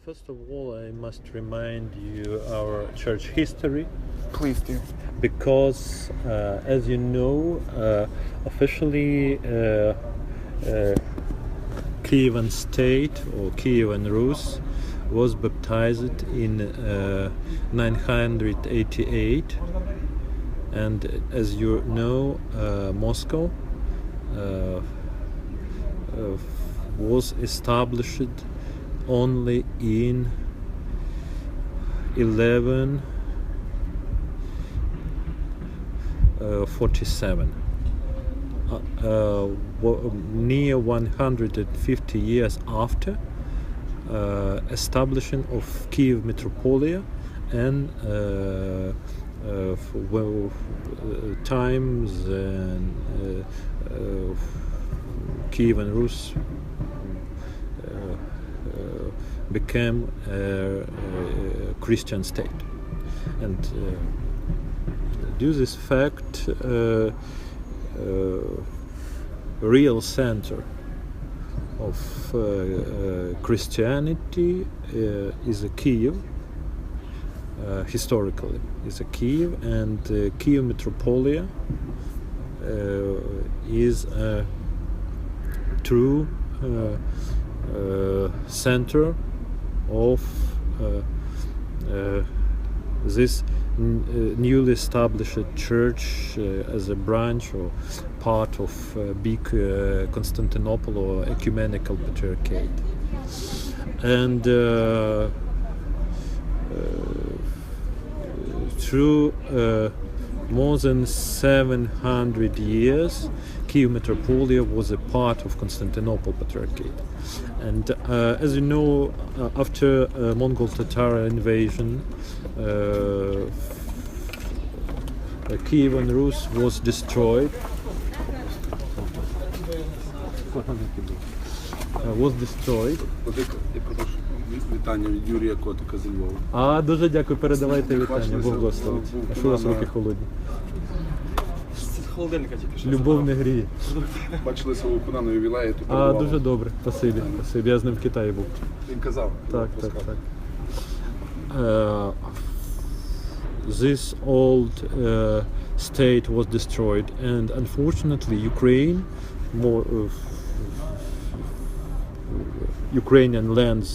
First of all, I must remind you our church history. Please do. Because, as you know, officially Kievan state or Kievan Rus was baptized in 988, and as you know, Moscow was established only in 1147. Near 150 years after establishment of Kyiv Metropolia and times and Kievan Rus became a Christian state, and due to this fact, real center of Christianity is a Kyiv. Historically, is a Kyiv, and Kyiv Metropolia is a true center of this newly established church as a branch or part of big Constantinople or ecumenical patriarchate. And through more than 700 years, Kyiv Metropolia was a part of Constantinople Patriarchate. And as you know, after Mongol Tatar invasion, Kievan Rus was destroyed. Вітання від Юрія Котика зі Львова. Дуже дякую, передавайте вітання. Бог благословить. А що у вас руки холодні? З холодильника тільки що. Любов не гріє. Бачили свого куна на ювілеї, то передавали. Дуже добре, спасибі. Я з ним в Китаї був. Він казав. Так. This old state was destroyed, and unfortunately Ukraine, Ukrainian lands,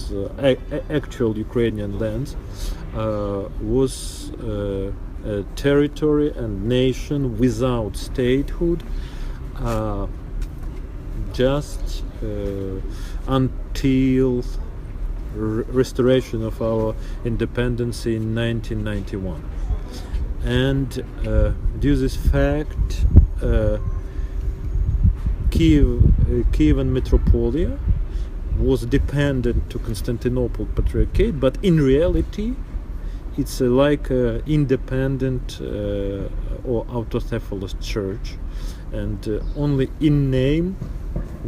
actual Ukrainian lands, was a territory and nation without statehood just until restoration of our independence in 1991. And due to this fact, Kievan Metropolia was dependent to Constantinople Patriarchate, but in reality it's like an independent or autocephalous church, and only in name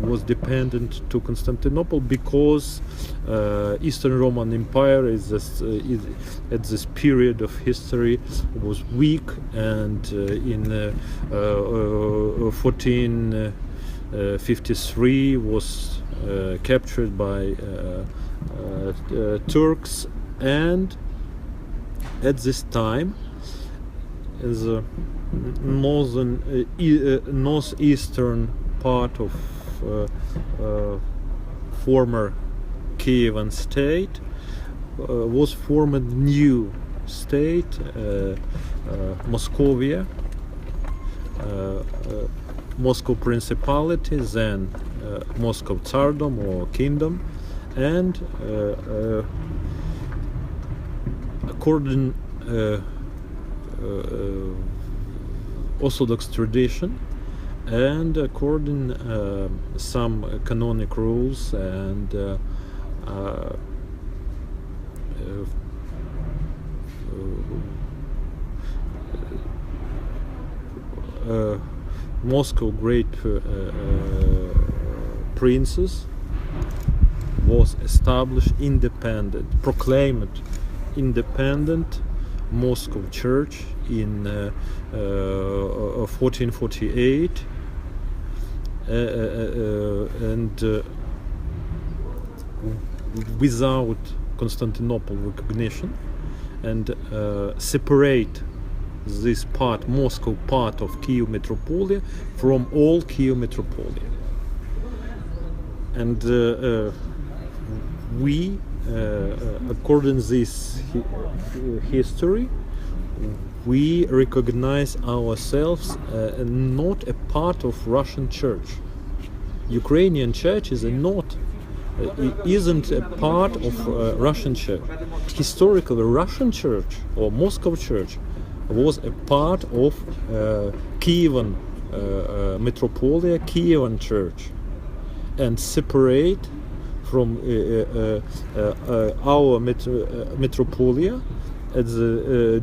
was dependent to Constantinople, because Eastern Roman Empire at this period of history was weak, and in 1453 was captured by Turks, and at this time the northeastern part of former Kievan state was formed new state, Moscovia, Moscow Principality, then Moscow Tsardom or Kingdom, and according Orthodox tradition and according some canonic rules and Moscow great princes was established independent, proclaimed independent Moscow Church in 1448, and without Constantinople recognition and separate this part, Moscow part of Kyiv Metropolia, from all Kyiv Metropolia. And we, according to this history, we recognize ourselves not a part of Russian Church. Ukrainian Church is isn't a part of Russian Church. Historically, Russian Church or Moscow Church was a part of Kievan Metropolia, Kievan Church, and separate from our Metropolia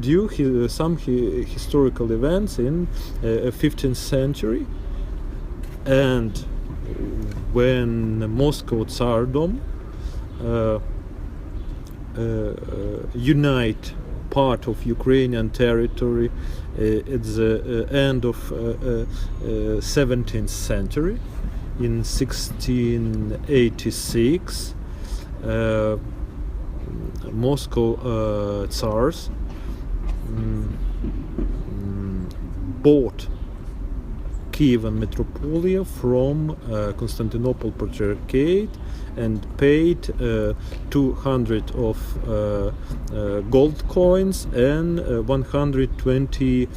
due some historical events in 15th century, and when Moscow Tsardom unite part of Ukrainian territory at the end of 17th century. In 1686, Moscow Tsars bought Kievan Metropolia from Constantinople Patriarchate and paid 200 of gold coins and 120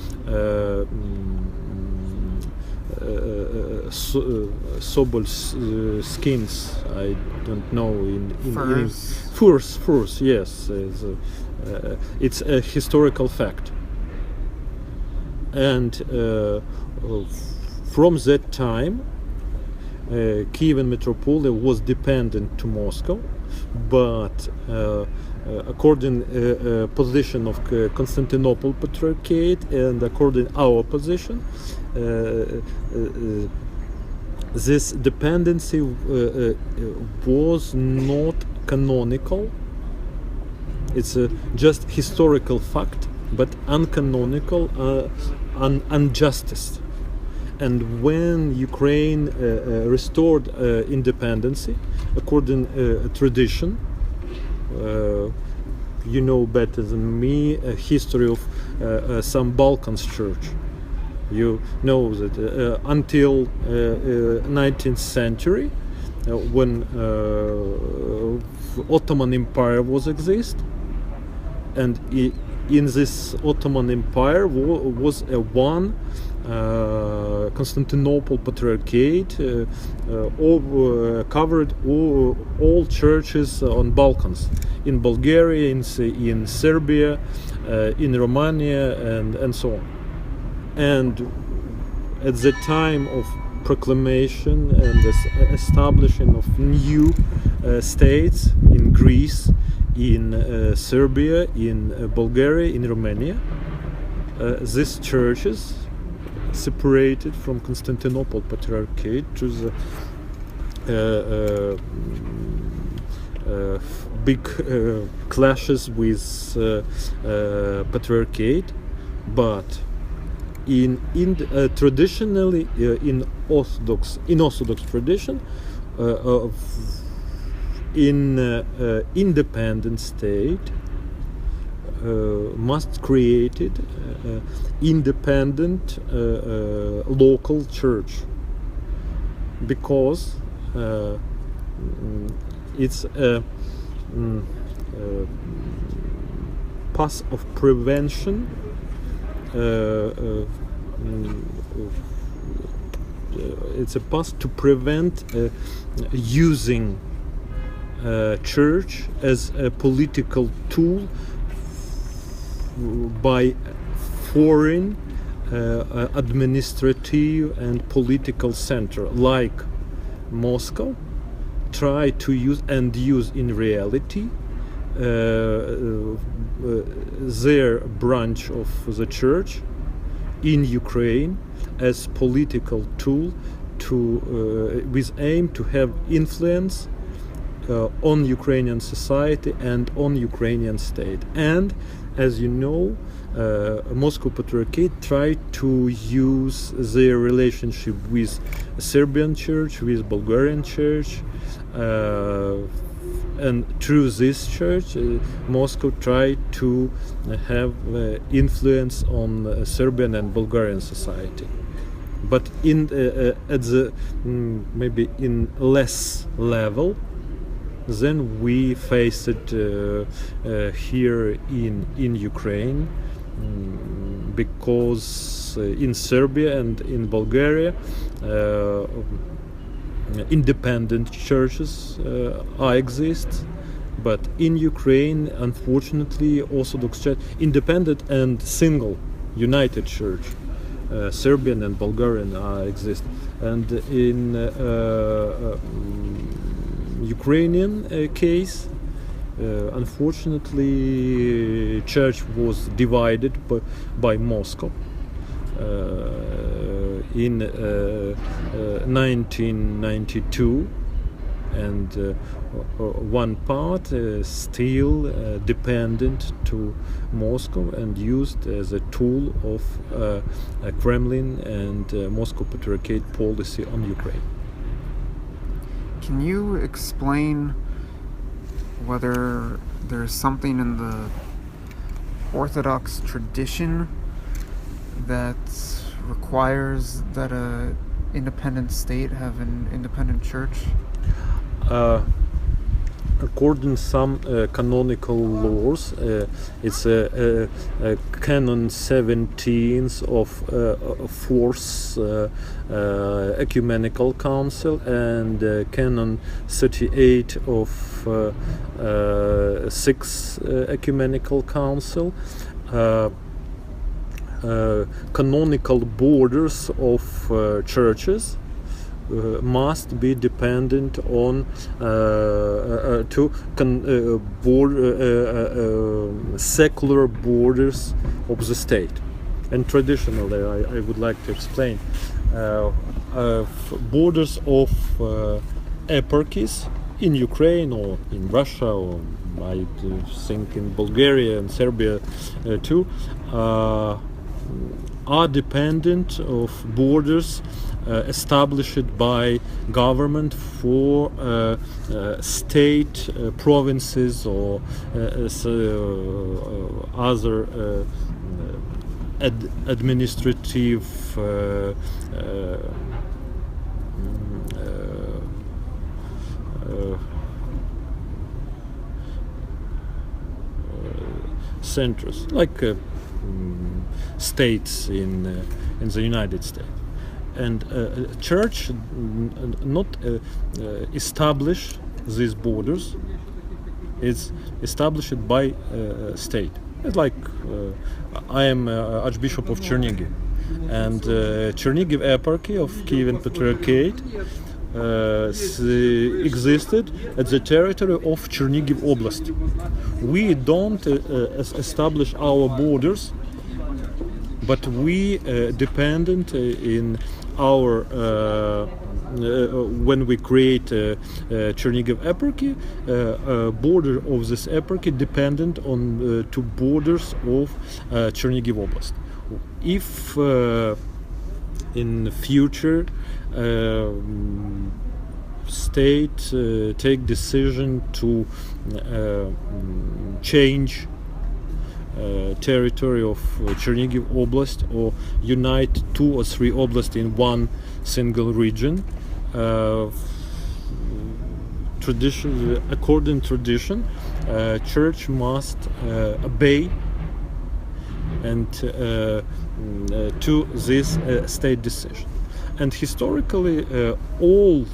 sobol skins. I don't know furs. Yes, it's a historical fact. And from that time, Kievan Metropolia was dependent to Moscow, but according position of Constantinople Patriarchate and according our position, this dependency was not canonical. It's just historical fact, but uncanonical, unjustice. And when Ukraine restored independency, according tradition, you know better than me, a history of some Balkans church. You know that until 19th century, when Ottoman Empire was exist, and in this Ottoman Empire was one Constantinople Patriarchate covered all churches on Balkans, in Bulgaria, in Serbia, in Romania, and so on. And at the time of proclamation and the establishing of new states in Greece, in Serbia, in Bulgaria, in Romania, these churches separated from Constantinople Patriarchate to the big clashes with Patriarchate, but traditionally in Orthodox tradition, in independent state must created independent local church, because it's a path of prevention. It's a path to prevent using church as a political tool by foreign administrative and political center like Moscow try to use in reality their branch of the church in Ukraine as political tool to with aim to have influence on Ukrainian society and on Ukrainian state. And as you know, Moscow Patriarchate tried to use their relationship with Serbian church, with Bulgarian church, and through this church, Moscow tried to have influence on Serbian and Bulgarian society, but at the maybe in less level than we faced it here in Ukraine, because in Serbia and in Bulgaria independent churches exist, but in Ukraine, unfortunately, Orthodox Church, independent and single, united church, Serbian and Bulgarian exist, and in Ukrainian case, unfortunately, church was divided by Moscow in 1992, and one part still dependent to Moscow and used as a tool of Kremlin and Moscow Patriarchate policy on Ukraine. Can you explain whether there's something in the Orthodox tradition that requires that a independent state have an independent church? According to some canonical laws, it's Canon 17 of Fourth Ecumenical Council and Canon 38 of Sixth Ecumenical Council. Canonical borders of churches must be dependent on secular borders of the state. And traditionally, I would like to explain borders of eparchies in Ukraine or in Russia, or I think in Bulgaria and Serbia too, are dependent of borders established by government for state, provinces, or other administrative centers, like states in the United States. And church not establish these borders. It's established by state. It's like I am Archbishop of Chernihiv, and Chernihiv eparchy of Kyiv Patriarchate existed at the territory of Chernihiv Oblast. We don't establish our borders, but we dependent in our when we create Chernihiv eparchy, border of this eparchy dependent on two borders of Chernihiv Oblast. If in the future state take decision to change territory of Chernihiv Oblast or unite 2 or 3 oblasts in one single region, according to tradition, church must obey and to this state decision. And historically, all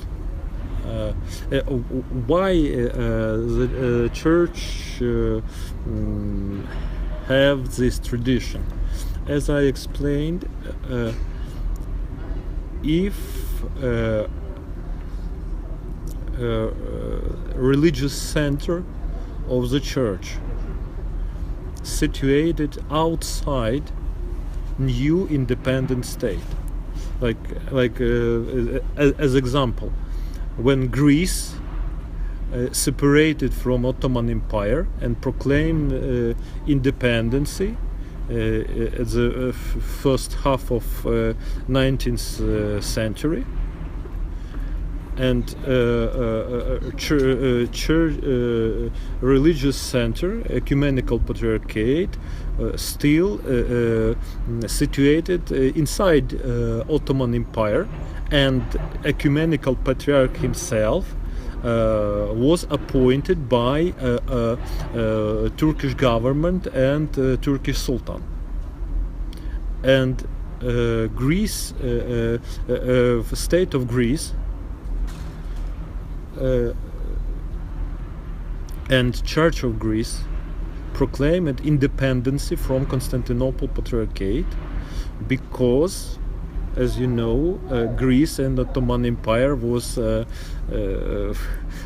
why the church have this tradition. As I explained, if religious center of the church situated outside new independent state, like as example, when Greece separated from Ottoman Empire and proclaimed independency at the first half of 19th century, and church, religious center, ecumenical patriarchate, still situated inside Ottoman Empire, and ecumenical patriarch himself was appointed by Turkish government and Turkish Sultan. And Greece, state of Greece, and Church of Greece proclaimed independence from Constantinople Patriarchate because, as you know, Greece and Ottoman Empire was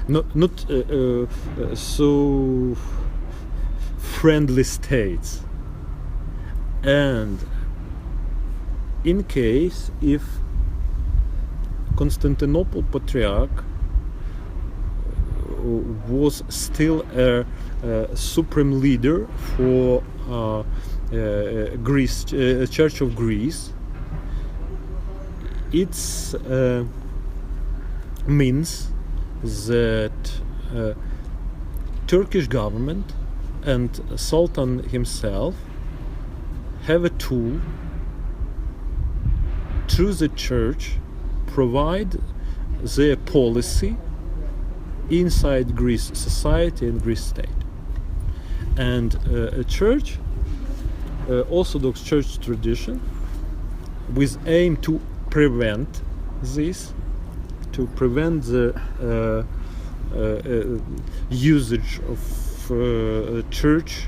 not so friendly states. And in case if Constantinople Patriarch was still a supreme leader for Greece, Church of Greece, it means that Turkish government and Sultan himself have a tool through the church provide their policy inside Greece society and Greece state. And a church, Orthodox church tradition, with aim to prevent this, to prevent the usage of church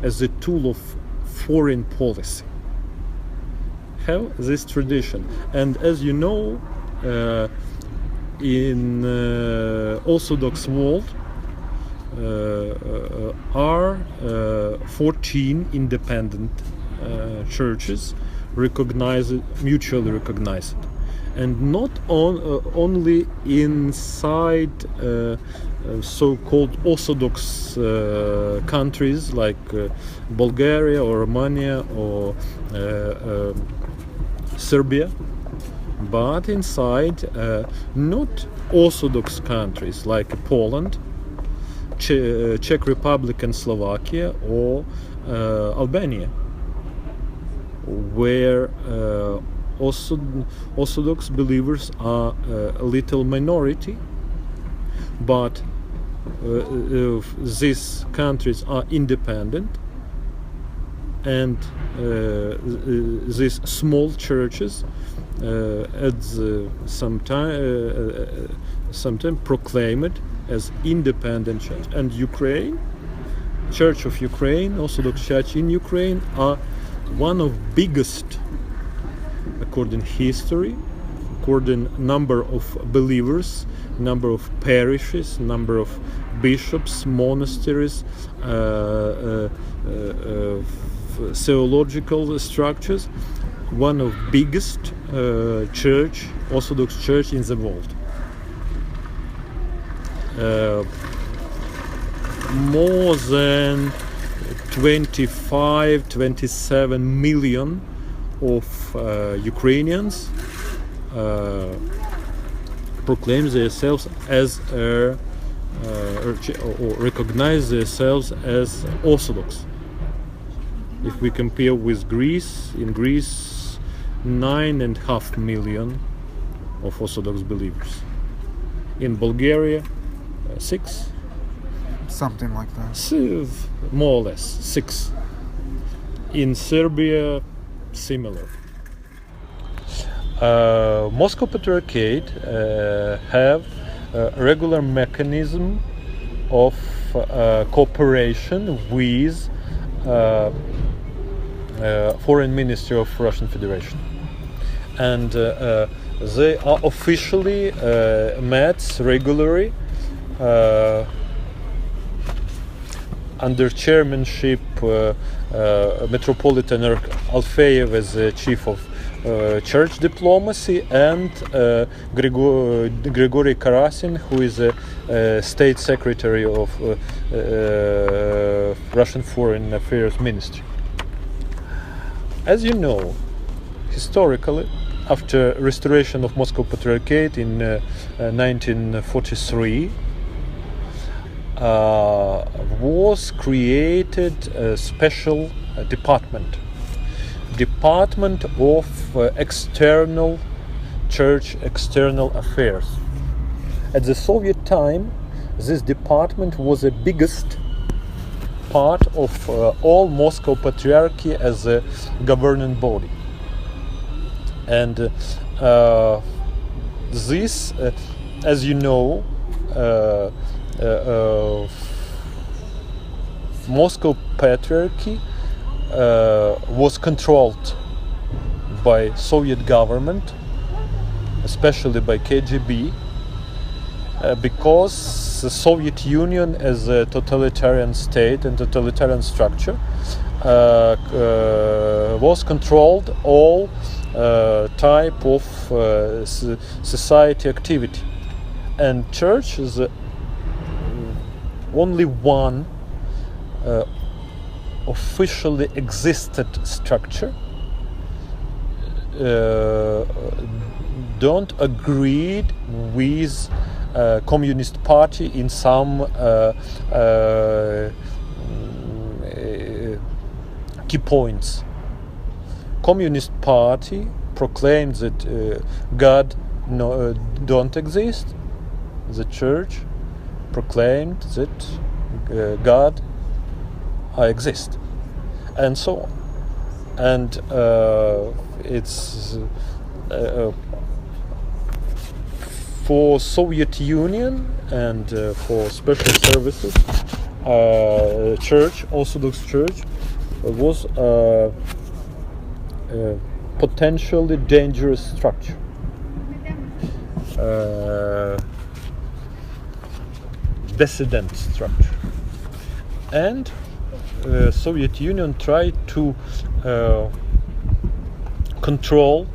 as a tool of foreign policy, have this tradition. And as you know, in Orthodox world are 14 independent churches mutually recognized, and not only inside so-called Orthodox countries like Bulgaria or Romania or Serbia, but inside not Orthodox countries like Poland, Czech Republic and Slovakia, or Albania, where Orthodox believers are a little minority, but these countries are independent, and these small churches at some time proclaimed as independent church. And Ukraine, Church of Ukraine, Orthodox Church in Ukraine, are one of biggest, according history, according number of believers, number of parishes, number of bishops, monasteries, theological structures, one of biggest church, Orthodox church in the world. More than 25-27 million of Ukrainians proclaim themselves as or recognize themselves as Orthodox. If we compare with Greece, in Greece 9.5 million of Orthodox believers. In Bulgaria 6. Something like that. More or less 6. In Serbia, similar. Moscow Patriarchate have a regular mechanism of cooperation with Foreign Ministry of Russian Federation, and they are officially met regularly under chairmanship Metropolitan Alfeyev as chief of church diplomacy, and Grigory Karasin, who is a state secretary of Russian Foreign Affairs Ministry. As you know, historically, after restoration of Moscow Patriarchate in 1943, was created a special department of external church external affairs. At the Soviet time, this department was the biggest part of all Moscow Patriarchy as a governing body. And this, as you know, Moscow Patriarchy was controlled by Soviet government, especially by KGB, because the Soviet Union as a totalitarian state and totalitarian structure was controlled all type of society activity, and church is only one officially existed structure don't agree with Communist Party in some key points. Communist Party proclaimed that God don't exist. The church proclaimed that God exist, and so on. And it's for Soviet Union and for special services, church, Orthodox Church, was a potentially dangerous structure. Dissident structure. And Soviet Union tried to control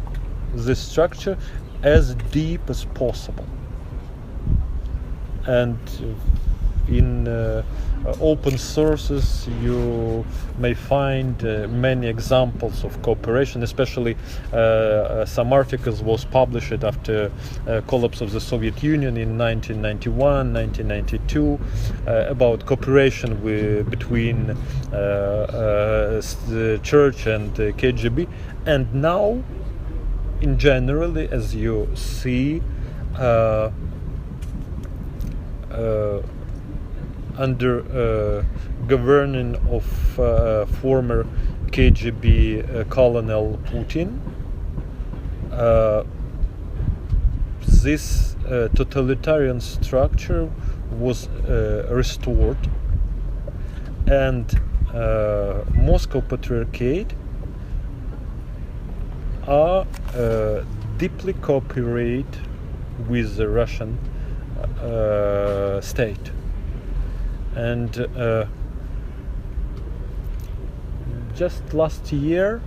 this structure as deep as possible. And in open sources you may find many examples of cooperation, especially some articles was published after collapse of the Soviet Union in 1991, 1992 about cooperation between the church and KGB. And now, in general, as you see, under governing of former KGB Colonel Putin, this totalitarian structure was restored, and Moscow Patriarchate are deeply cooperate with the Russian state. And just last year,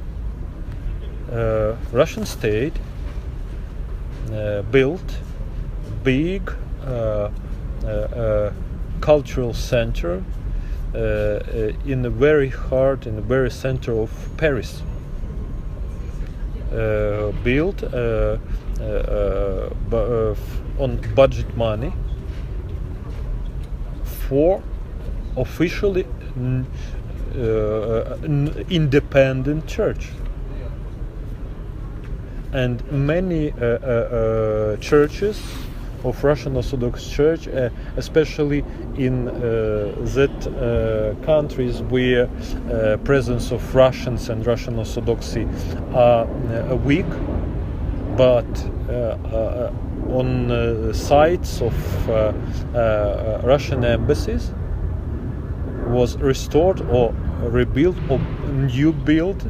Russian state built big cultural center in the very heart, in the very center of Paris. Built on budget money for officially independent church. And many churches of Russian Orthodox Church, especially in that countries where presence of Russians and Russian Orthodoxy are weak, but on sites of Russian embassies was restored or rebuilt or new built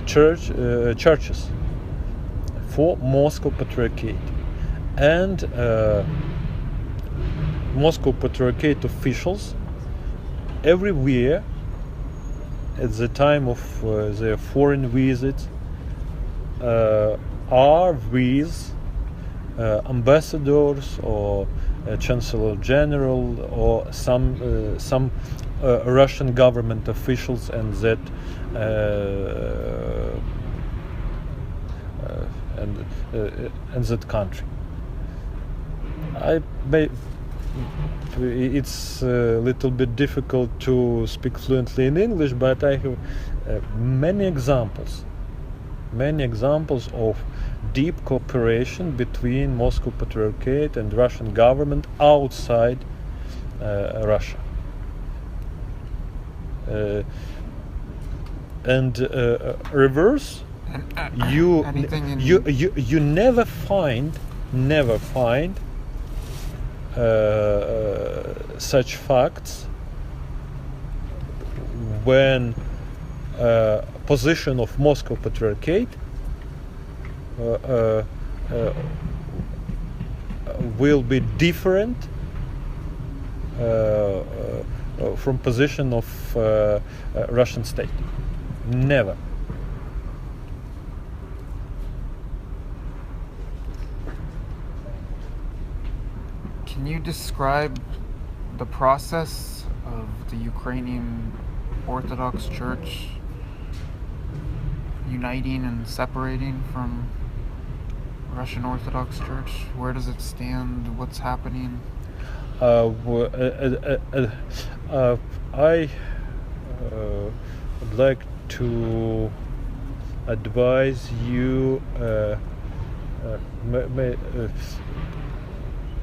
churches for Moscow Patriarchate. And Moscow Patriarchate officials everywhere at the time of their foreign visits are with ambassadors or Chancellor General or some Russian government officials, and that and that country. It's a little bit difficult to speak fluently in English, but I have many examples of deep cooperation between Moscow Patriarchate and Russian government outside Russia. Reverse, you never find such facts when position of Moscow Patriarchate will be different from position of Russian state. Never. Can you describe the process of the Ukrainian Orthodox Church uniting and separating from Russian Orthodox Church? Where does it stand? What's happening? I would like to advise you.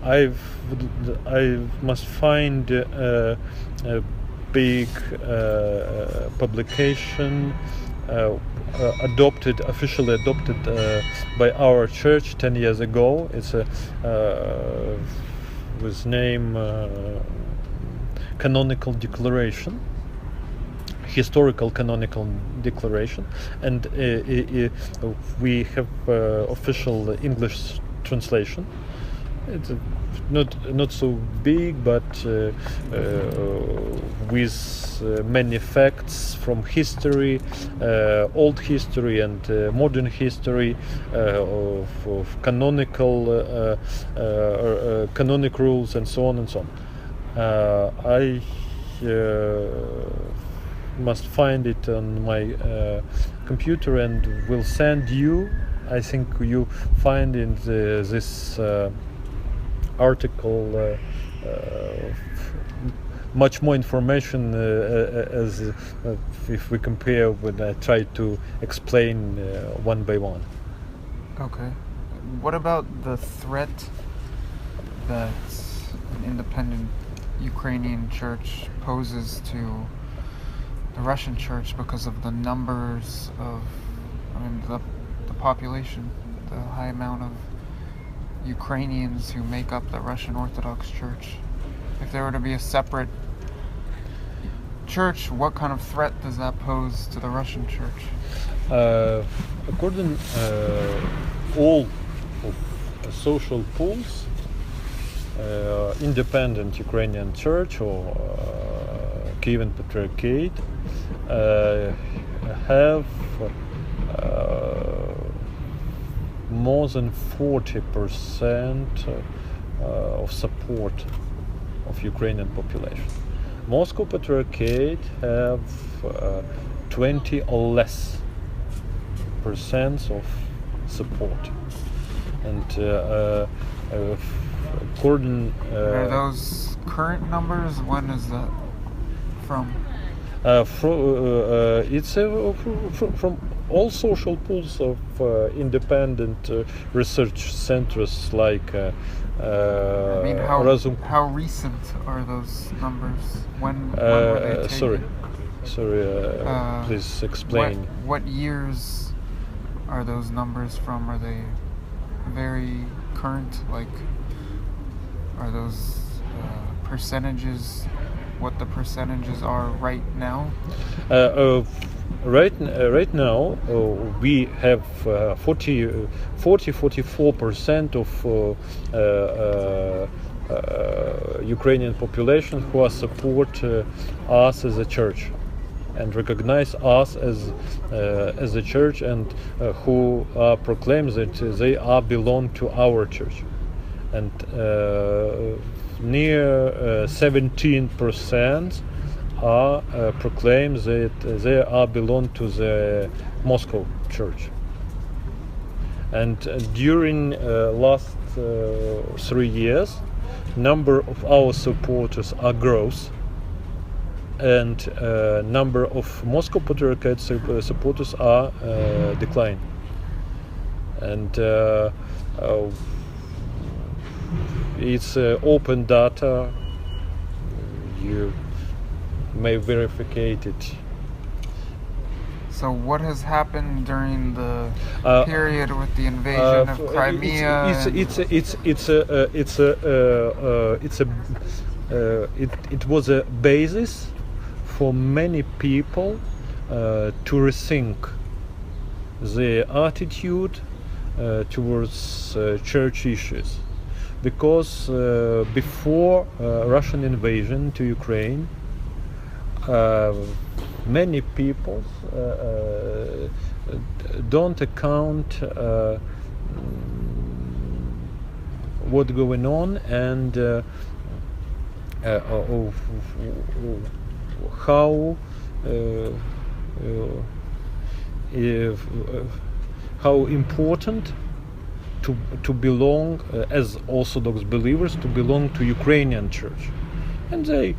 I must find a big publication officially adopted by our church 10 years ago. It's with name Canonical Declaration, historical canonical declaration, and we have official English translation. It's not so big, but with many facts from history, old history and modern history of canonical canonic rules and so on and so on. I must find it on my computer and will send you. I think you find in this article much more information as if we compare when I try to explain one by one. Okay. What about the threat that an independent Ukrainian church poses to the Russian church because of the numbers of, the population, the high amount of Ukrainians who make up the Russian Orthodox Church? If there were to be a separate church, what kind of threat does that pose to the Russian church? According all of social pools, independent Ukrainian church or Kyiv Patriarchate have more than 40% of support of Ukrainian population. Moscow Patriarchate have 20 or less % of support, and according are those current numbers? When is that from? It's from all social pools of independent research centers like how recent are those numbers? When were they taken? Sorry, please explain. What years are those numbers from? Are they very current? Like, are those percentages what the percentages are right now? Right now, we have 44% of Ukrainian population who are support us as a church and recognize us as a church, and who proclaim that they belong to our church, and near 17% proclaim that they belong to the Moscow church. And during last 3 years, number of our supporters are growth, and number of Moscow Patriarchate supporters are decline. And it's open data. You may verify it. So what has happened during the period with the invasion of Crimea? It was a basis for many people to rethink their attitude towards church issues, because before Russian invasion to Ukraine, many people don't account what's going on and how important to belong as Orthodox believers, to belong to Ukrainian church. And they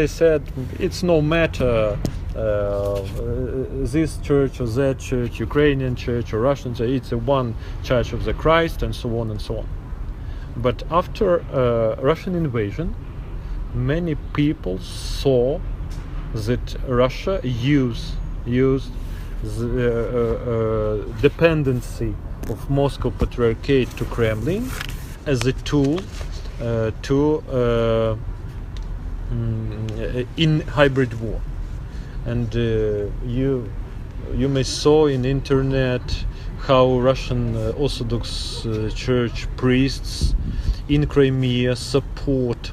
said it's no matter this church or that church, Ukrainian church or Russian church, it's a one church of the Christ, and so on and so on. But after Russian invasion, many people saw that Russia used the dependency of Moscow Patriarchate to Kremlin as a tool in hybrid war. And you may saw in internet how Russian Orthodox Church priests in Crimea support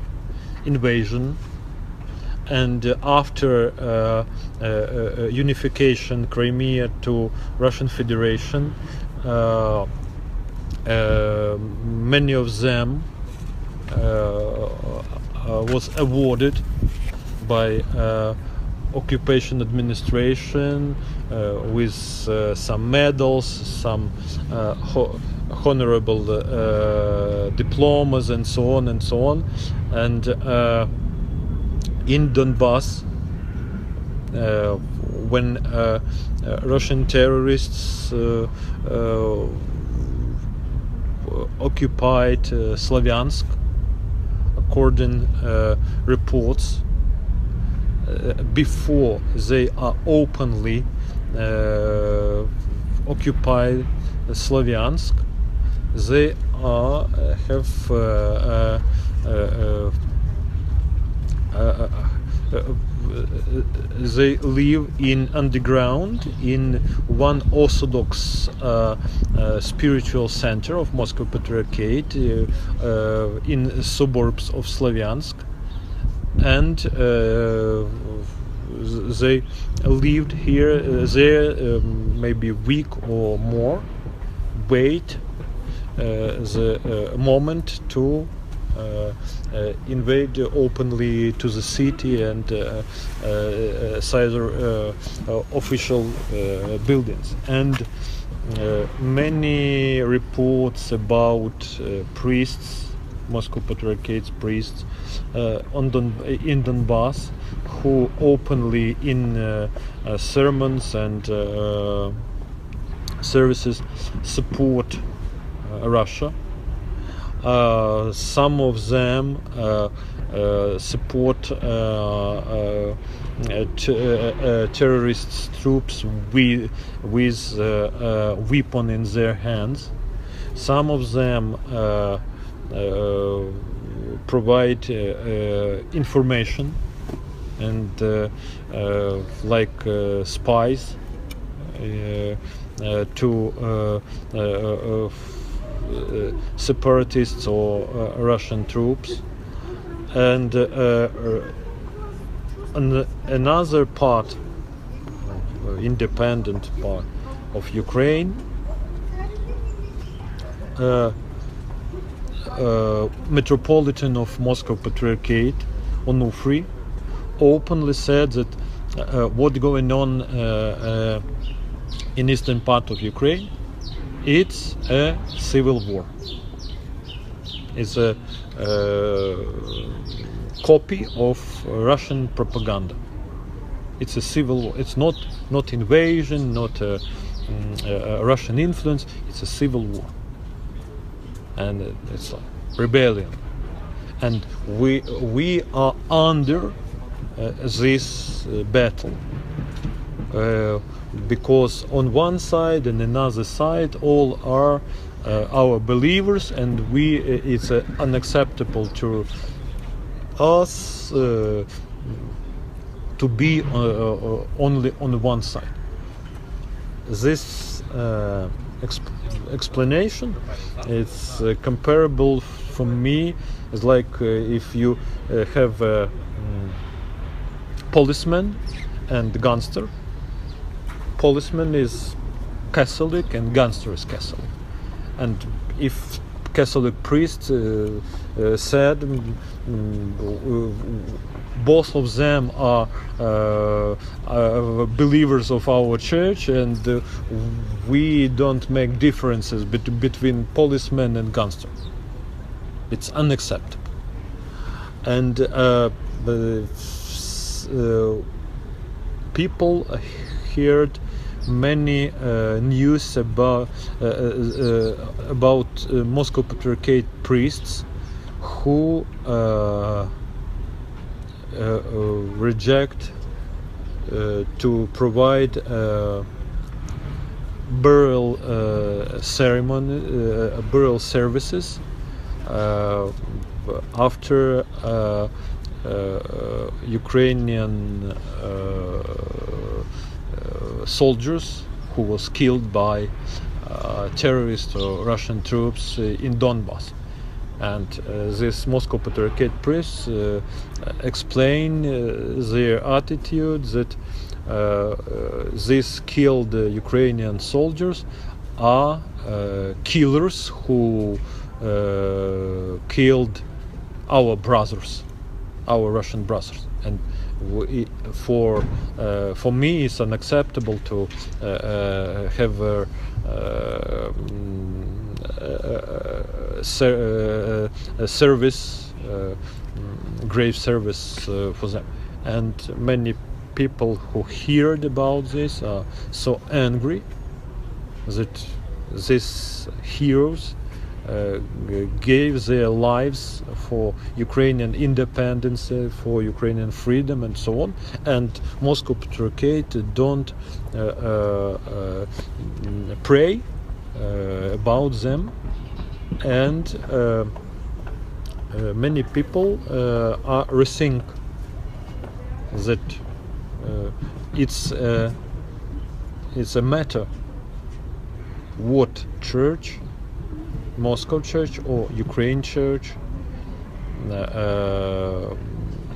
invasion, and after unification Crimea to Russian Federation, many of them was awarded by occupation administration with some medals, some honorable diplomas, and so on and so on. And in Donbass, when Russian terrorists occupied Slavyansk, according reports, before they are openly occupied Slavyansk, they they live in underground in one Orthodox spiritual center of Moscow Patriarchate in suburbs of Slavyansk, and they lived here there maybe a week or more, wait the moment to invade openly to the city and seize official buildings. And many reports about priests, Moscow Patriarchate's priests in Donbass, who openly in sermons and services support Russia. Some of them support terrorist troops with weapon in their hands. Some of them provide information and like spies to separatists or Russian troops. And another part, independent part of Ukraine, Metropolitan of Moscow Patriarchate, Onufriy, openly said that what's going on in eastern part of Ukraine It's a civil war. It's a copy of Russian propaganda. It's a civil war. It's not invasion, not a Russian influence. It's a civil war, and it's a rebellion. And we are under this battle. Because on one side and another side all are our believers, and it's unacceptable to us to be only on one side. This explanation is comparable for me. It's like if you have a policeman and gangster. Policeman is Catholic and gangster is Catholic, and if Catholic priest said both of them are believers of our church, and we don't make differences between policemen and gangster, it's unacceptable. And people heard many news about Moscow Patriarchate priests who reject to provide burial ceremony, burial services after Ukrainian soldiers who was killed by terrorist or Russian troops in Donbass. And this Moscow Patriarchate priests explain their attitude that these killed Ukrainian soldiers are killers who killed our brothers, our Russian brothers. And for me, it's unacceptable to have a service, grave service for them. And many people who heard about this are so angry that these heroes gave their lives for Ukrainian independence, for Ukrainian freedom, and so on. And Moscow Patriarchate don't pray about them, and many people are rethink that it's a matter what church, Moscow Church or Ukraine Church,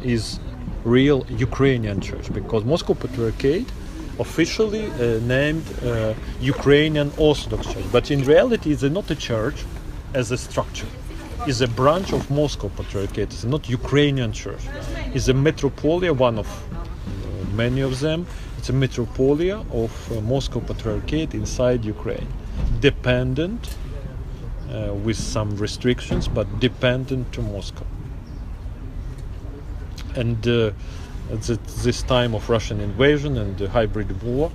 is real Ukrainian Church, because Moscow Patriarchate officially named Ukrainian Orthodox Church, but in reality it's not a church as a structure. It's a branch of Moscow Patriarchate. It's not Ukrainian Church. It's a metropolia, one of many of them. It's a metropolia of Moscow Patriarchate inside Ukraine, dependent with some restrictions, but dependent to Moscow. And at this time of Russian invasion and the hybrid war,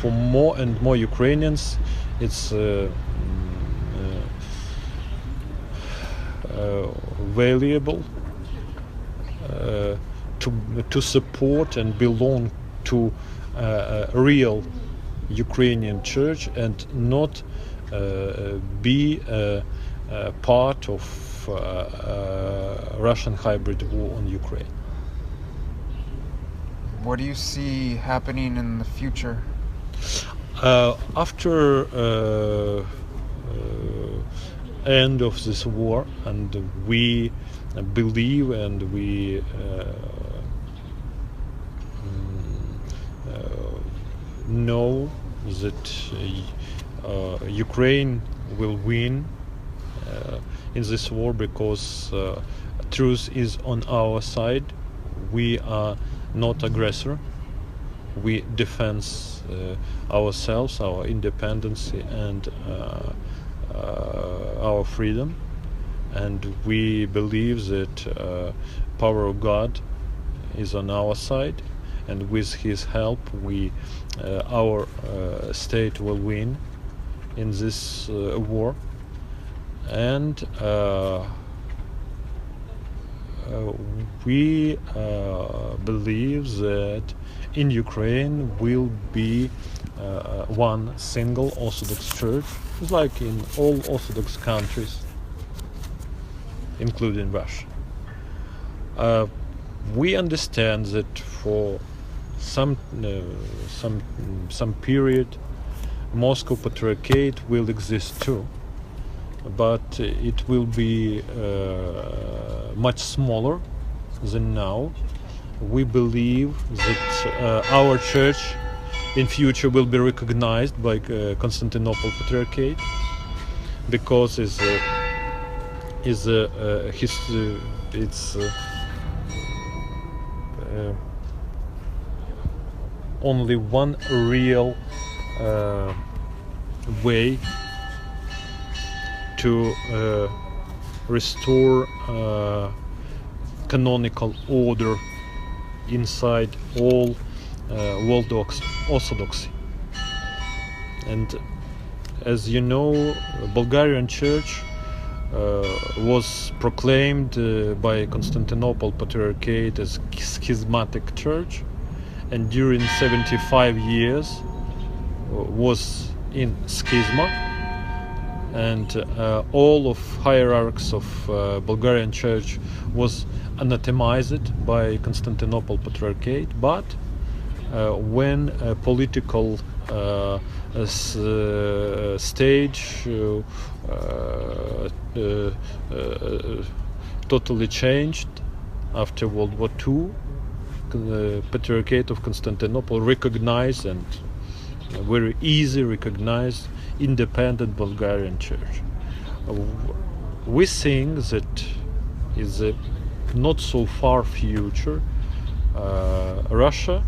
for more and more Ukrainians, it's valuable to support and belong to a real Ukrainian church and not be part of Russian hybrid war on Ukraine. What do you see happening in the future? After end of this war, and we believe and we know that Ukraine will win in this war, because truth is on our side. We are not aggressor. we defend ourselves, our independence, and our freedom. And we believe that power of God is on our side, and with His help, our state will win in this war. And we believe that in Ukraine will be one single Orthodox Church, just like in all Orthodox countries, including Russia. We understand that for some period, Moscow Patriarchate will exist too, but it will be much smaller than now. We believe that our church in future will be recognized by Constantinople Patriarchate, because it's only one real way to restore canonical order inside all world Orthodoxy. And as you know, Bulgarian Church was proclaimed by Constantinople Patriarchate as schismatic church, and during 75 years was in schisma, and all of hierarchs of Bulgarian Church was anathemized by Constantinople Patriarchate. But when a political stage totally changed after World War II, the Patriarchate of Constantinople recognized, and very easy recognized, independent Bulgarian Church. We think that is a not so far future Russia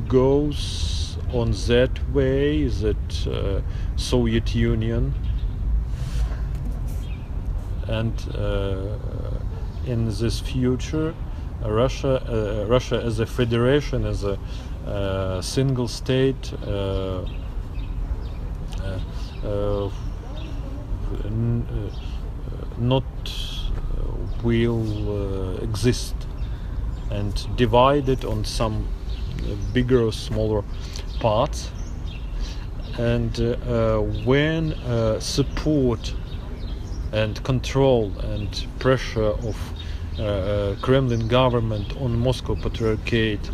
goes on that way that Soviet Union, and in this future Russia as a federation, as a single state, not will exist, and divided on some bigger or smaller parts. And when support and control and pressure of Kremlin government on Moscow Patriarchate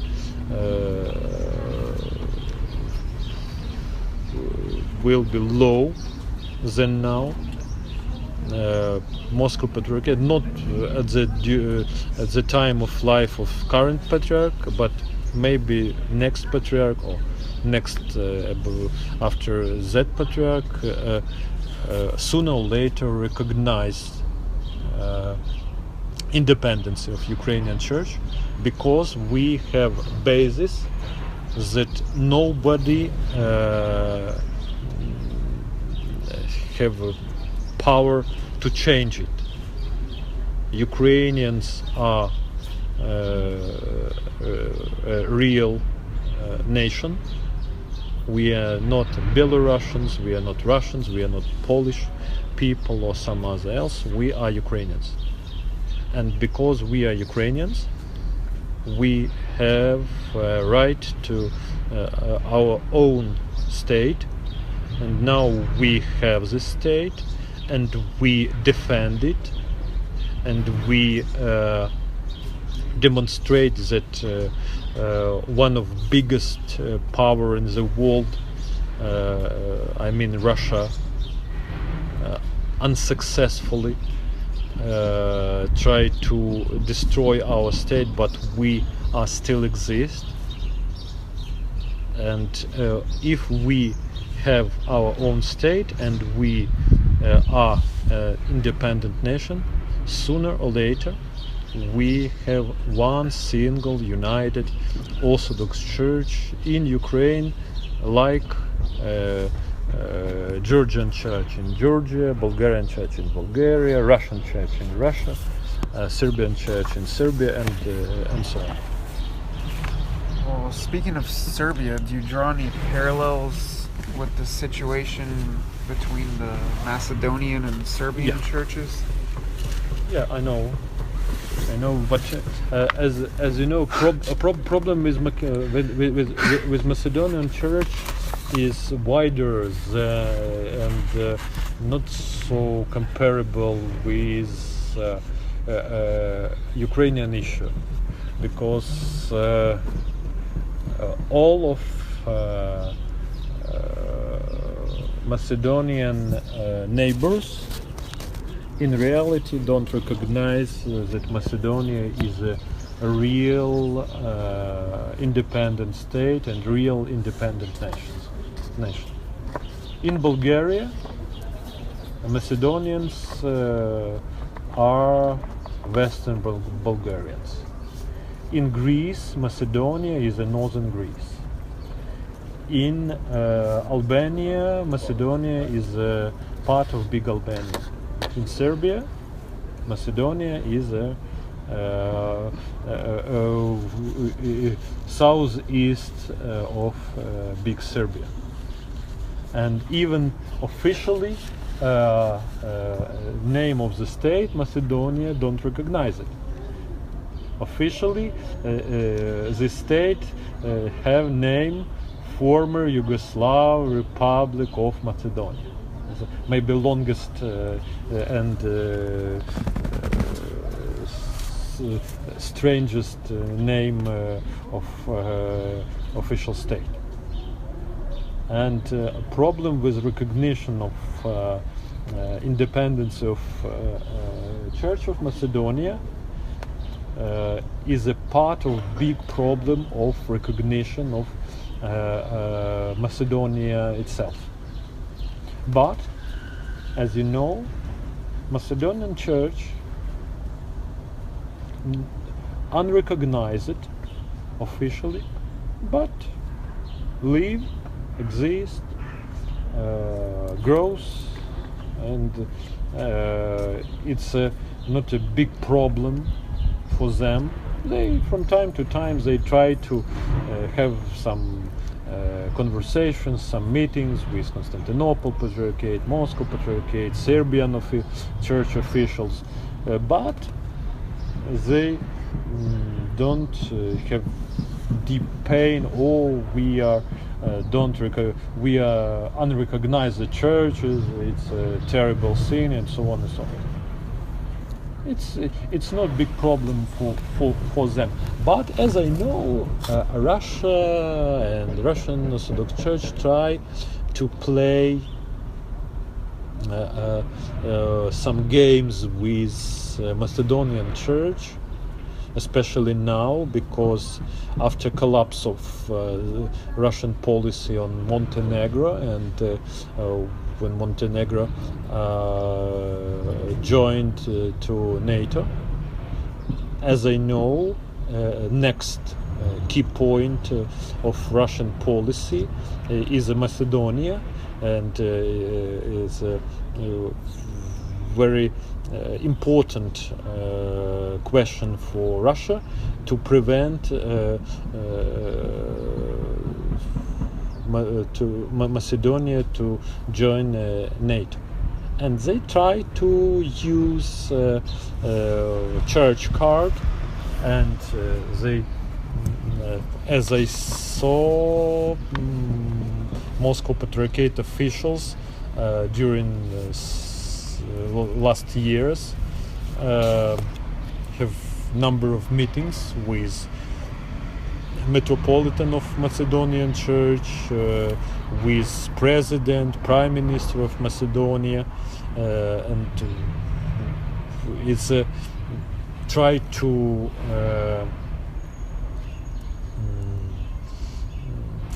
will be low than now, Moscow Patriarchate, not at the time of life of current patriarch, but maybe next patriarch or next after that patriarch, sooner or later recognize independence of Ukrainian Church, because we have basis that nobody have power to change it. Ukrainians are a real nation. We are not Belarusians, we are not Russians, we are not Polish people or some other else. We are Ukrainians. And because we are Ukrainians, we have a right to our own state. And now we have this state, and we defend it, and we demonstrate that one of biggest power in the world, I mean Russia, unsuccessfully tried to destroy our state, but we are still exist. And if we have our own state and we are an independent nation, sooner or later we have one single united Orthodox Church in Ukraine, like Georgian Church in Georgia, Bulgarian Church in Bulgaria, Russian Church in Russia, Serbian Church in Serbia, and so on. Well, speaking of Serbia, do you draw any parallels with the situation between the Macedonian and Serbian churches? Yeah, I know, but as you know, a problem with Macedonian Church is wider and not so comparable with Ukrainian issue, because all of Macedonian neighbors in reality don't recognize that Macedonia is a real independent state and real independent nation. In Bulgaria, Macedonians are Western Bulgarians. In Greece, Macedonia is a northern Greece. In Albania, Macedonia is a part of big Albania. In Serbia, Macedonia is a southeast of big Serbia. And even officially, name of the state, Macedonia, don't recognize it. Officially, the state have name former Yugoslav Republic of Macedonia. Maybe longest and strangest name of official state. And a problem with recognition of independence of Church of Macedonia is a part of big problem of recognition of Macedonia itself. But, as you know, Macedonian Church unrecognized officially, but live, exist, grows, and it's not a big problem for them. They, from time to time, they try to have some conversations, some meetings with Constantinople Patriarchate, Moscow Patriarchate, Serbian church officials, but they don't have deep pain. Oh, we are unrecognized the churches. It's a terrible sin, and so on and so on. It's not a big problem for them. But as I know, Russia and Russian Orthodox Church try to play some games with Macedonian Church, especially now, because after collapse of Russian policy on Montenegro, and when Montenegro joined to NATO, as I know, next key point of Russian policy is Macedonia, and is a very important question for Russia to prevent Macedonia to join NATO. And they try to use church card, and they, as I saw, Moscow Patriarchate officials during last years have number of meetings with Metropolitan of Macedonian Church, with President, Prime Minister of Macedonia, and it's try to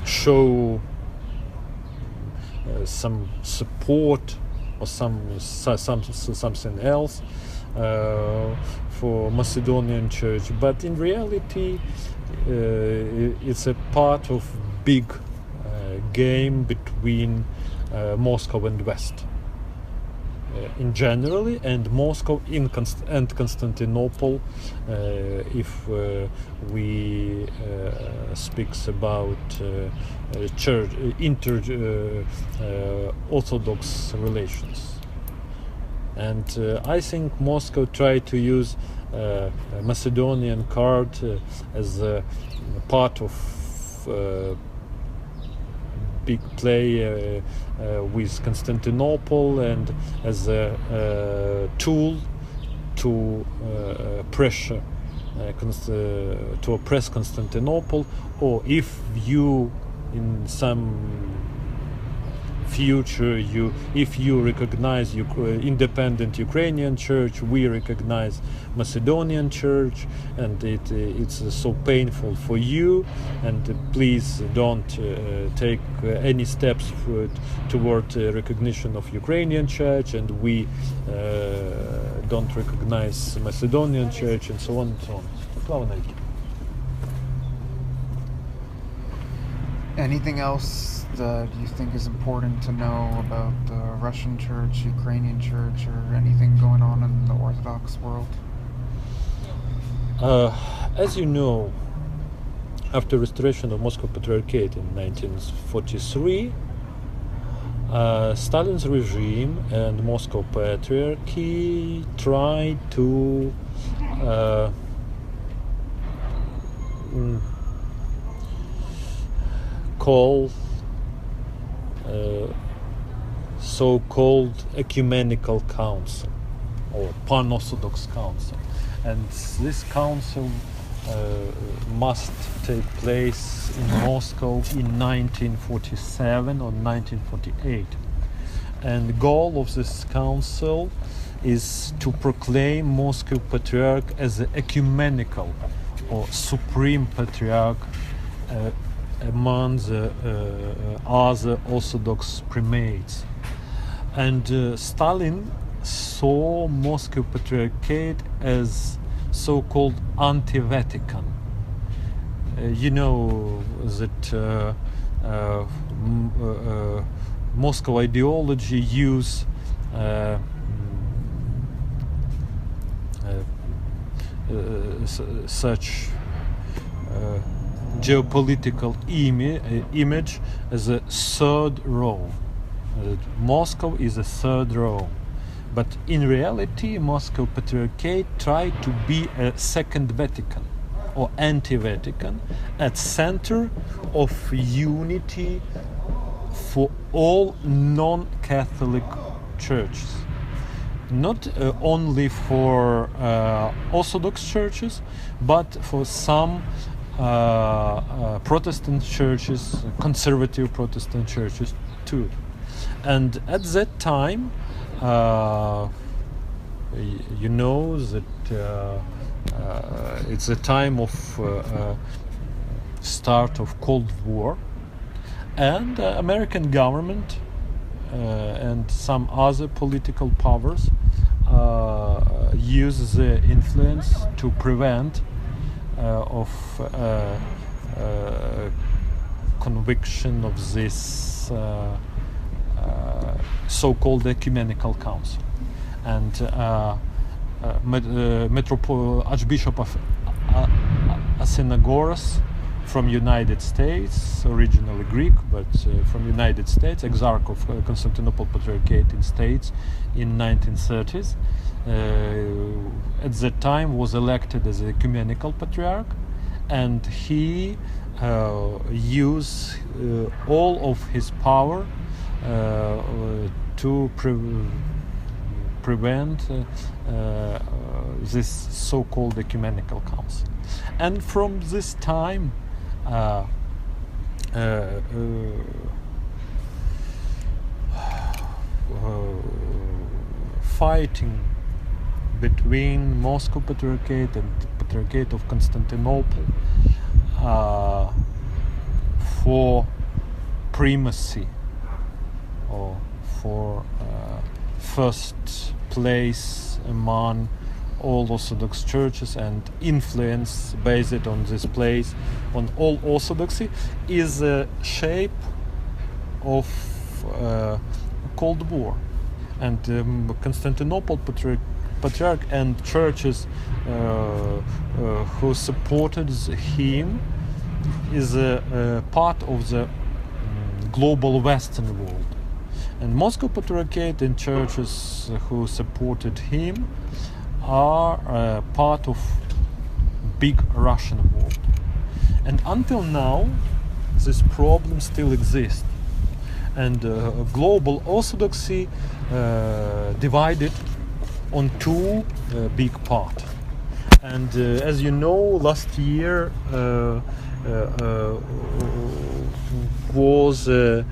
show some support or something else, for Macedonian Church, but in reality it's a part of big game between Moscow and West in generally, and Moscow and Constantinople if we speaks about church Orthodox relations. And I think Moscow tried to use Macedonian card as a part of big play with Constantinople, and as a tool to pressure to oppress Constantinople, or if you in some future if you recognize independent Ukrainian church, we recognize Macedonian church, and it's so painful for you, and please don't take any steps toward recognition of Ukrainian church, and we don't recognize Macedonian church, and so on and so on. Slava навіки. Anything else that you think is important to know about the Russian Church, Ukrainian Church, or anything going on in the Orthodox world? As you know, after restoration of Moscow Patriarchate in 1943, Stalin's regime and Moscow Patriarchy tried to call so-called ecumenical council or pan-Orthodox council, and this council must take place in Moscow in 1947 or 1948, and the goal of this council is to proclaim Moscow Patriarch as an ecumenical or supreme patriarch among the other Orthodox primates. And Stalin saw Moscow Patriarchate as so-called anti-Vatican. You know that Moscow ideology use such geopolitical image as a third Rome. Moscow is a third Rome, but in reality Moscow Patriarchate tried to be a second Vatican or anti-Vatican, at center of unity for all non-Catholic churches, not only for Orthodox churches, but for some Protestant churches, conservative Protestant churches too. And at that time, you know that it's a time of start of Cold War, and American government and some other political powers use the influence to prevent of conviction of this so-called ecumenical council. And Archbishop of Athenagoras from United States, originally Greek, but from United States, Exarch of Constantinople Patriarchate in States in 1930s, at that time was elected as a ecumenical patriarch, and he used all of his power to prevent this so-called ecumenical council. And from this time fighting between Moscow Patriarchate and the Patriarchate of Constantinople for primacy or for first place among all Orthodox churches and influence based on this place on all Orthodoxy is a shape of Cold War, and Constantinople Patriarch and churches who supported him is a part of the global Western world. And Moscow Patriarchate and churches who supported him are part of big Russian world. And until now, this problem still exists. And global Orthodoxy divided on two big parts. And as you know, last year was a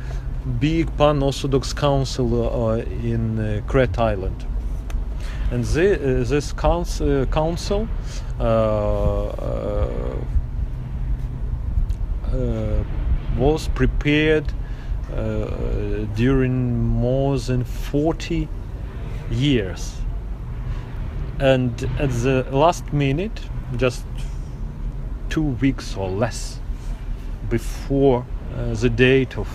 big Pan-Orthodox Council in Crete Island. And this council was prepared during more than 40 years. And at the last minute, just 2 weeks or less before the date of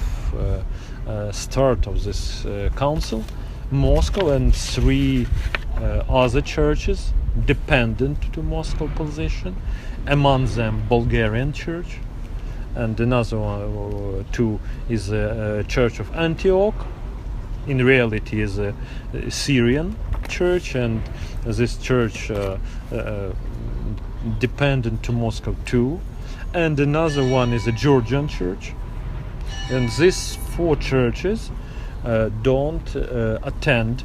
start of this council, Moscow and 3 other churches dependent to Moscow position, among them Bulgarian church, and another one, 2 is a church of Antioch. In reality is a Syrian church, and this church dependent to Moscow too, and another one is a Georgian church. And these 4 churches don't attend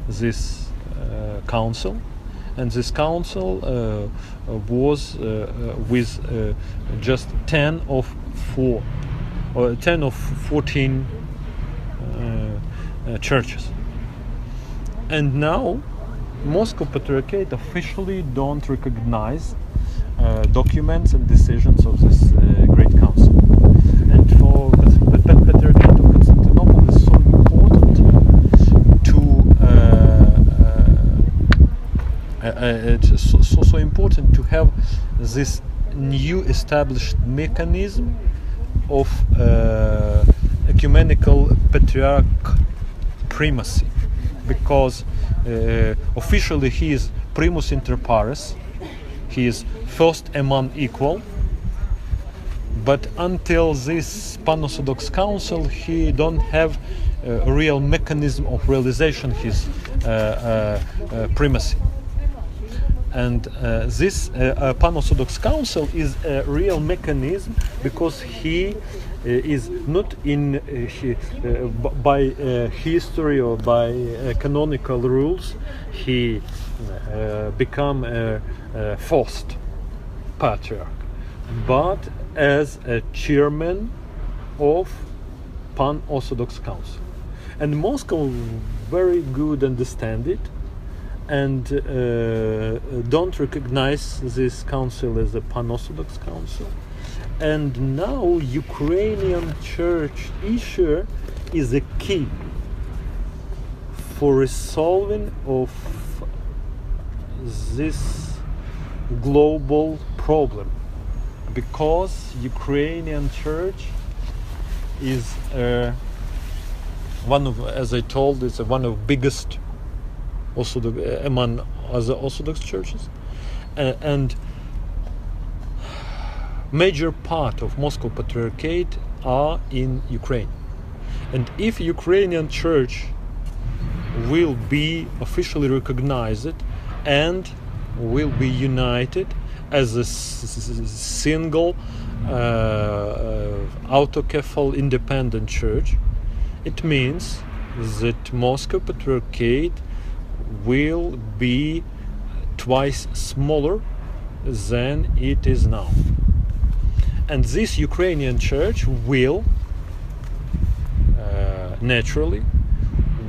this council, and this council was with just 10 of 14 churches. And now Moscow Patriarchate officially don't recognize documents and decisions of this great council. And for the Patriarchate of Constantinople is so important to it's so important to have this new established mechanism of ecumenical patriarch primacy, because officially he is primus inter pares, he is first among equal, but until this Pan-Orthodox Council he don't have a real mechanism of realization his primacy. And this Pan-Orthodox Council is a real mechanism because he is not in by history or by canonical rules he become a first patriarch, but as a chairman of Pan-Orthodox Council. And Moscow very good understand it, and don't recognize this council as a Pan-Orthodox council. And now Ukrainian church issue is a key for resolving of this global problem, because Ukrainian church is one of, as I told, is one of biggest among other Orthodox churches, and major part of Moscow Patriarchate are in Ukraine. And if Ukrainian church will be officially recognized and will be united as a single autokephal independent church, it means that Moscow Patriarchate will be twice smaller than it is now. And this Ukrainian church will naturally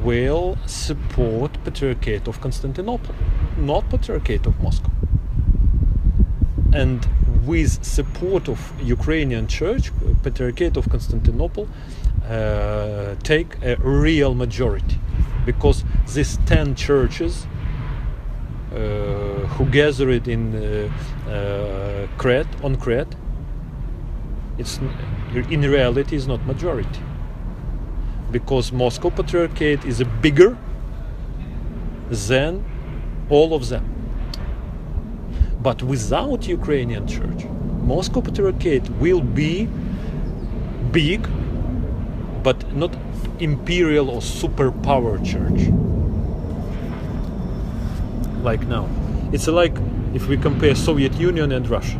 will support Patriarchate of Constantinople, not Patriarchate of Moscow. And with support of Ukrainian church, Patriarchate of Constantinople take a real majority, because these 10 churches who gathered in on Crete, in reality is not majority, because Moscow Patriarchate is bigger than all of them. But without Ukrainian Church, Moscow Patriarchate will be big, but not imperial or superpower church like now. It's like if we compare Soviet Union and Russia.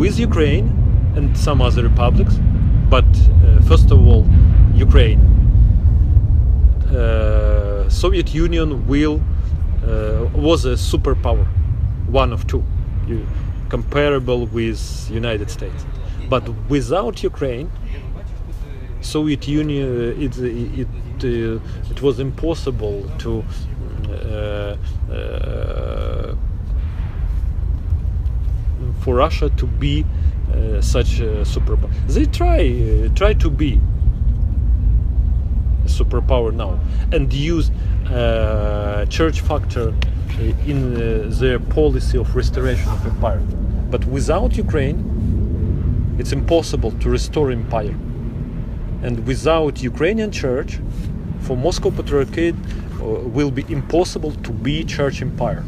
With Ukraine and some other republics, but first of all, Ukraine. Soviet Union was a superpower, one of two, comparable with United States. But without Ukraine, Soviet Union, it was impossible to for Russia to be such a superpower. They try to be a superpower now and use church factor in their policy of restoration of empire. But without Ukraine, it's impossible to restore empire. And without Ukrainian church, for Moscow Patriarchate will be impossible to be church empire.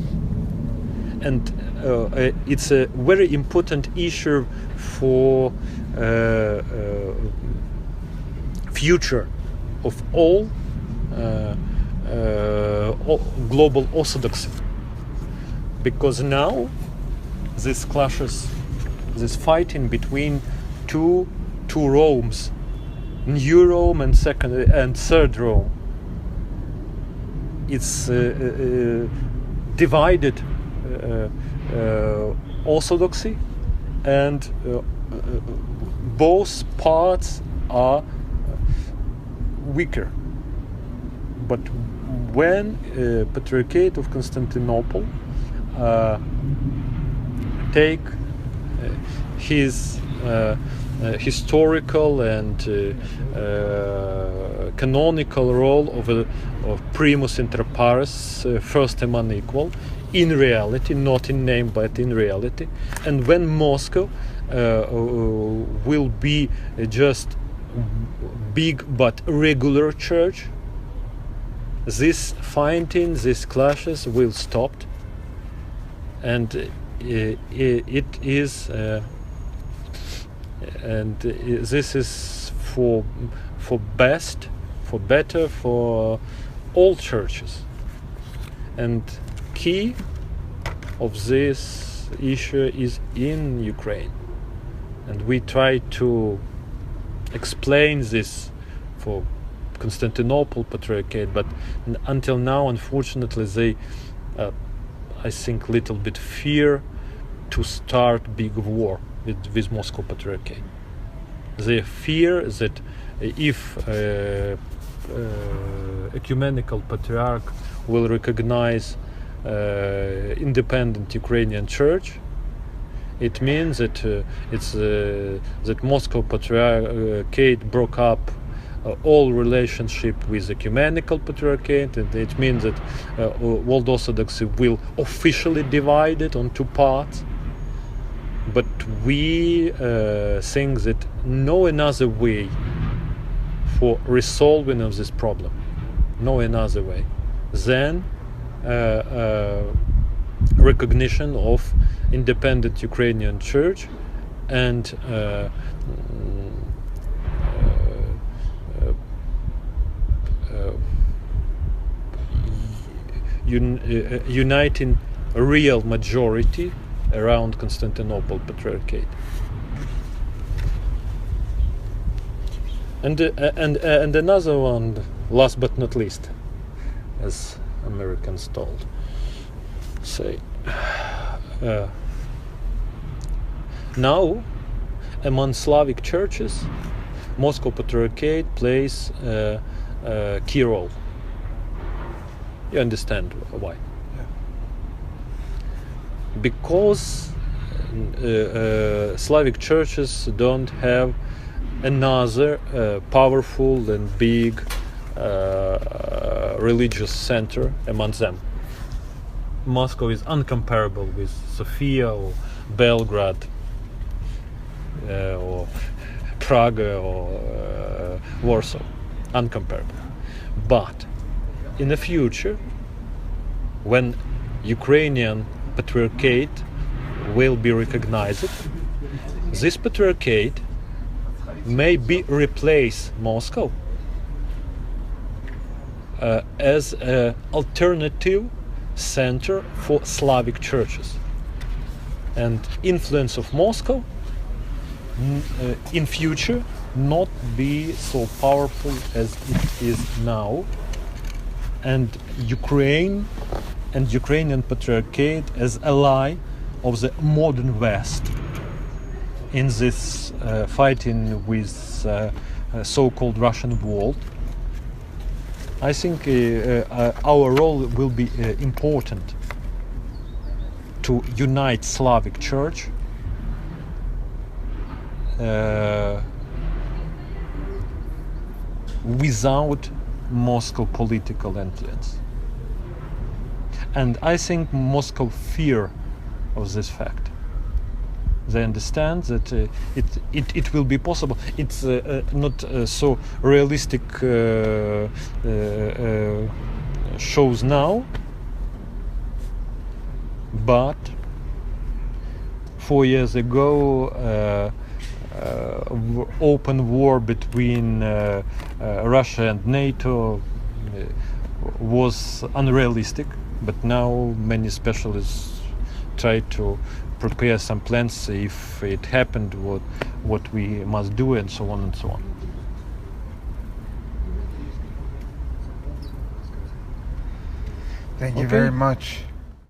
And it's a very important issue for future of all global orthodoxy, because now this clashes, this fighting between two Romes, New Rome and third Rome. It's divided orthodoxy, and both parts are weaker. But when Patriarchate of Constantinople take his historical and canonical role of primus inter pares, first among equal, in reality, not in name but in reality, and when Moscow will be just big but regular church, this fighting, these clashes will stop, and it is and this is for better for all churches. And key of this issue is in Ukraine, and we try to explain this for Constantinople Patriarchate, but until now, unfortunately, they I think little bit fear to start big war with Moscow Patriarchate. They fear that if ecumenical patriarch will recognize independent Ukrainian church, it means that that Moscow Patriarchate broke up all relationship with ecumenical patriarchate, and it means that World Orthodoxy will officially divide it on two parts. But we think that no another way for resolving of this problem, no another way than recognition of independent Ukrainian church and uniting a real majority around Constantinople Patriarchate. And another one, last but not least, as Americans told, say, now among Slavic churches, Moscow Patriarchate plays a key role. You understand why? Yeah. Because Slavic churches don't have another powerful and big religious center among them. Moscow is uncomparable with Sofia or Belgrade or Prague or Warsaw. Uncomparable. But in the future, when Ukrainian Patriarchate will be recognized, this Patriarchate may be replace Moscow as an alternative center for Slavic churches, and influence of Moscow in future not be so powerful as it is now, and Ukraine and Ukrainian Patriarchate as ally of the modern West in this fighting with so-called Russian world. I think our role will be important to unite Slavic Church without Moscow political influence. And I think Moscow fear of this fact. They understand that it will be possible. It's not so realistic shows now, but 4 years ago open war between Russia and NATO was unrealistic, but now many specialists try to prepare some plans if it happened, what we must do, and so on and so on. Thank you Okay. very much.